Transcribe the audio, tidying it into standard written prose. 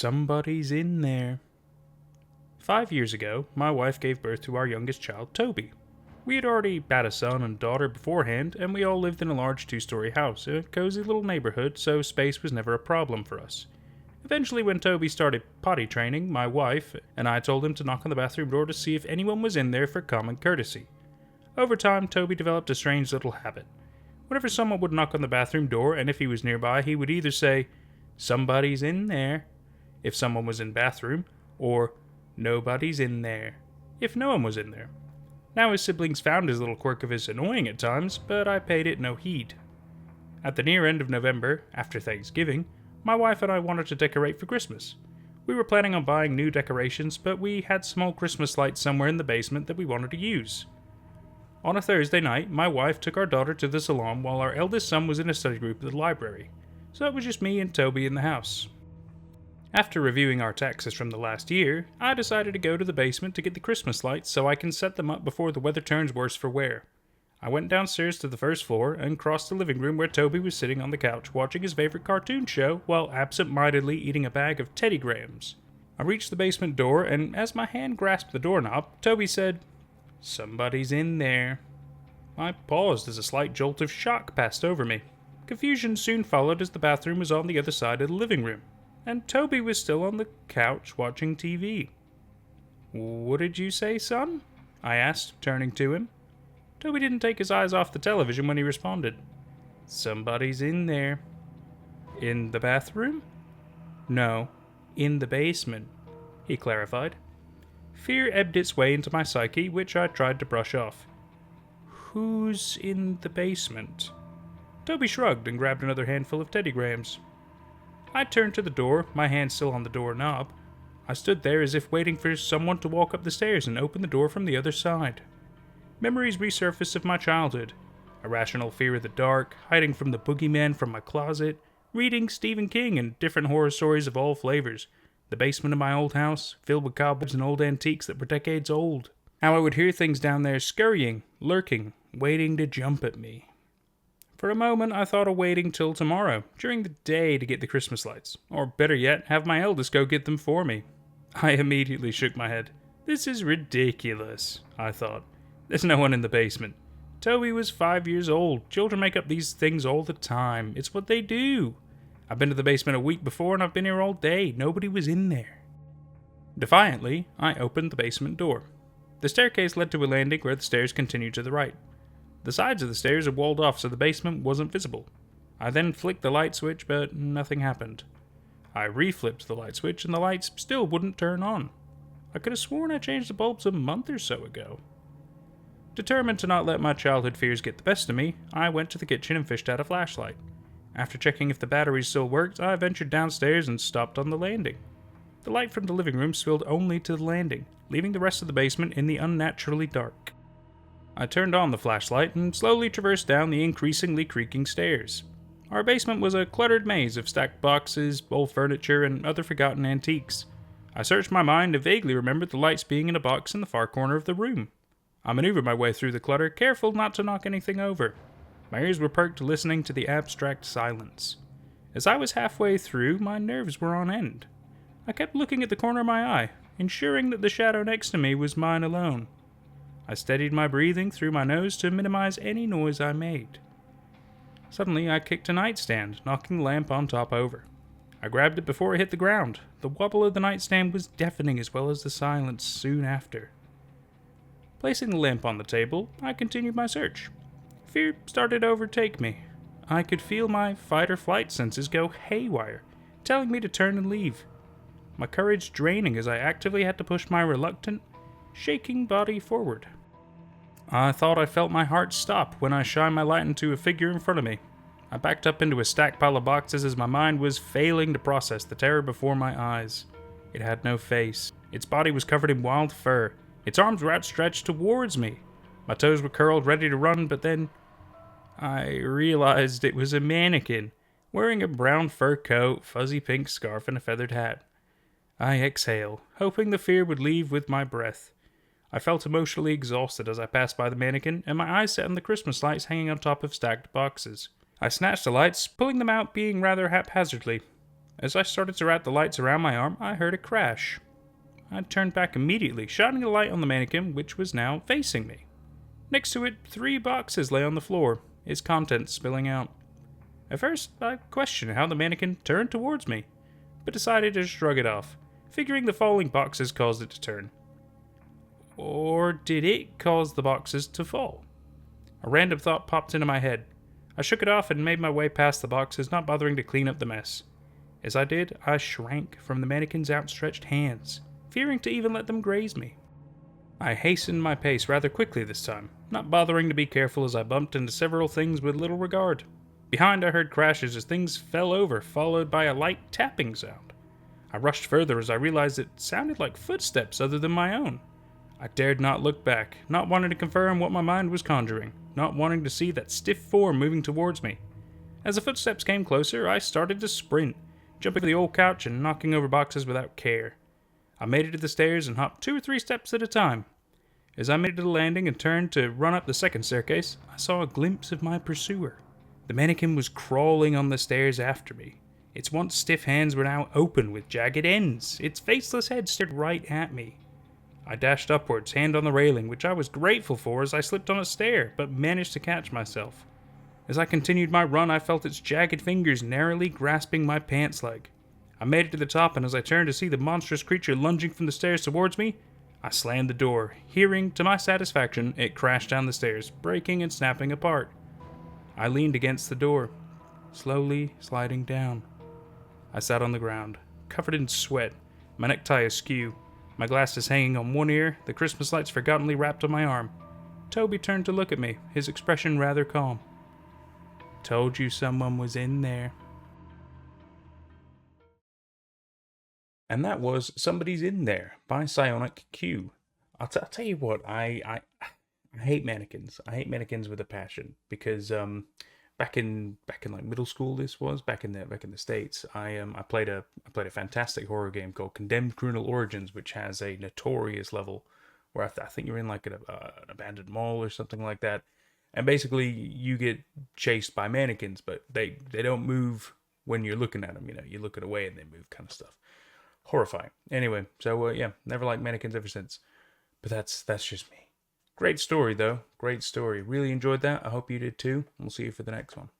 Somebody's in there. 5 years ago, my wife gave birth to our youngest child, Toby. We had already had a son and daughter beforehand, and we all lived in a large 2-story house, a cozy little neighborhood, so space was never a problem for us. Eventually, when Toby started potty training, my wife and I told him to knock on the bathroom door to see if anyone was in there for common courtesy. Over time, Toby developed a strange little habit. Whenever someone would knock on the bathroom door, and if he was nearby, he would either say, "Somebody's in there," if someone was in bathroom, or "Nobody's in there," if no one was in there. Now his siblings found his little quirk of his annoying at times, but I paid it no heed. At the near end of November, after Thanksgiving, my wife and I wanted to decorate for Christmas. We were planning on buying new decorations, but we had small Christmas lights somewhere in the basement that we wanted to use. On a Thursday night, my wife took our daughter to the salon while our eldest son was in a study group at the library, so it was just me and Toby in the house. After reviewing our taxes from the last year, I decided to go to the basement to get the Christmas lights so I can set them up before the weather turns worse for wear. I went downstairs to the first floor and crossed the living room where Toby was sitting on the couch watching his favorite cartoon show while absent-mindedly eating a bag of Teddy Grahams. I reached the basement door, and as my hand grasped the doorknob, Toby said, "Somebody's in there." I paused as a slight jolt of shock passed over me. Confusion soon followed as the bathroom was on the other side of the living room, and Toby was still on the couch watching TV. "What did you say, son?" I asked, turning to him. Toby didn't take his eyes off the television when he responded. "Somebody's in there." "In the bathroom?" "No, in the basement," he clarified. Fear ebbed its way into my psyche, which I tried to brush off. "Who's in the basement?" Toby shrugged and grabbed another handful of Teddy Grahams. I turned to the door, my hand still on the doorknob. I stood there as if waiting for someone to walk up the stairs and open the door from the other side. Memories resurfaced of my childhood. Irrational fear of the dark, hiding from the boogeyman from my closet, reading Stephen King and different horror stories of all flavors, the basement of my old house, filled with cobwebs and old antiques that were decades old. How I would hear things down there scurrying, lurking, waiting to jump at me. For a moment, I thought of waiting till tomorrow, during the day, to get the Christmas lights. Or better yet, have my eldest go get them for me. I immediately shook my head. This is ridiculous, I thought. There's no one in the basement. Toby was 5 years old. Children make up these things all the time. It's what they do. I've been to the basement a week before and I've been here all day. Nobody was in there. Defiantly, I opened the basement door. The staircase led to a landing where the stairs continued to the right. The sides of the stairs are walled off so the basement wasn't visible. I then flicked the light switch, but nothing happened. I reflipped the light switch and the lights still wouldn't turn on. I could have sworn I changed the bulbs a month or so ago. Determined to not let my childhood fears get the best of me, I went to the kitchen and fished out a flashlight. After checking if the batteries still worked, I ventured downstairs and stopped on the landing. The light from the living room spilled only to the landing, leaving the rest of the basement in the unnaturally dark. I turned on the flashlight and slowly traversed down the increasingly creaking stairs. Our basement was a cluttered maze of stacked boxes, old furniture, and other forgotten antiques. I searched my mind and vaguely remembered the lights being in a box in the far corner of the room. I maneuvered my way through the clutter, careful not to knock anything over. My ears were perked listening to the abstract silence. As I was halfway through, my nerves were on end. I kept looking at the corner of my eye, ensuring that the shadow next to me was mine alone. I steadied my breathing through my nose to minimize any noise I made. Suddenly, I kicked a nightstand, knocking the lamp on top over. I grabbed it before it hit the ground. The wobble of the nightstand was deafening as well as the silence soon after. Placing the lamp on the table, I continued my search. Fear started to overtake me. I could feel my fight-or-flight senses go haywire, telling me to turn and leave. My courage draining as I actively had to push my reluctant, shaking body forward. I thought I felt my heart stop when I shined my light into a figure in front of me. I backed up into a stacked pile of boxes as my mind was failing to process the terror before my eyes. It had no face. Its body was covered in wild fur. Its arms were outstretched towards me. My toes were curled, ready to run, but then I realized it was a mannequin, wearing a brown fur coat, fuzzy pink scarf, and a feathered hat. I exhaled, hoping the fear would leave with my breath. I felt emotionally exhausted as I passed by the mannequin, and my eyes set on the Christmas lights hanging on top of stacked boxes. I snatched the lights, pulling them out being rather haphazardly. As I started to route the lights around my arm, I heard a crash. I turned back immediately, shining a light on the mannequin, which was now facing me. Next to it, 3 boxes lay on the floor, its contents spilling out. At first, I questioned how the mannequin turned towards me, but decided to shrug it off, figuring the falling boxes caused it to turn. Or did it cause the boxes to fall? A random thought popped into my head. I shook it off and made my way past the boxes, not bothering to clean up the mess. As I did, I shrank from the mannequin's outstretched hands, fearing to even let them graze me. I hastened my pace rather quickly this time, not bothering to be careful as I bumped into several things with little regard. Behind, I heard crashes as things fell over, followed by a light tapping sound. I rushed further as I realized it sounded like footsteps other than my own. I dared not look back, not wanting to confirm what my mind was conjuring, not wanting to see that stiff form moving towards me. As the footsteps came closer, I started to sprint, jumping over the old couch and knocking over boxes without care. I made it to the stairs and hopped 2 or 3 steps at a time. As I made it to the landing and turned to run up the second staircase, I saw a glimpse of my pursuer. The mannequin was crawling on the stairs after me. Its once stiff hands were now open with jagged ends. Its faceless head stared right at me. I dashed upwards, hand on the railing, which I was grateful for as I slipped on a stair, but managed to catch myself. As I continued my run, I felt its jagged fingers narrowly grasping my pants leg. I made it to the top, and as I turned to see the monstrous creature lunging from the stairs towards me, I slammed the door, hearing, to my satisfaction, it crash down the stairs, breaking and snapping apart. I leaned against the door, slowly sliding down. I sat on the ground, covered in sweat, my necktie askew, my glasses hanging on one ear, the Christmas lights forgottenly wrapped on my arm. Toby turned to look at me, his expression rather calm. "Told you someone was in there." And that was Somebody's In There by PsionicQue. I'll tell you what, I hate mannequins. I hate mannequins with a passion because back in like middle school, this was back in the States. I played a fantastic horror game called Condemned Criminal Origins, which has a notorious level where I think you're in like an abandoned mall or something like that, and basically you get chased by mannequins, but they don't move when you're looking at them. You know, you look away and they move, kind of stuff. Horrifying. Anyway, so yeah, never liked mannequins ever since. But that's just me. Great story, though. Great story. Really enjoyed that. I hope you did too. We'll see you for the next one.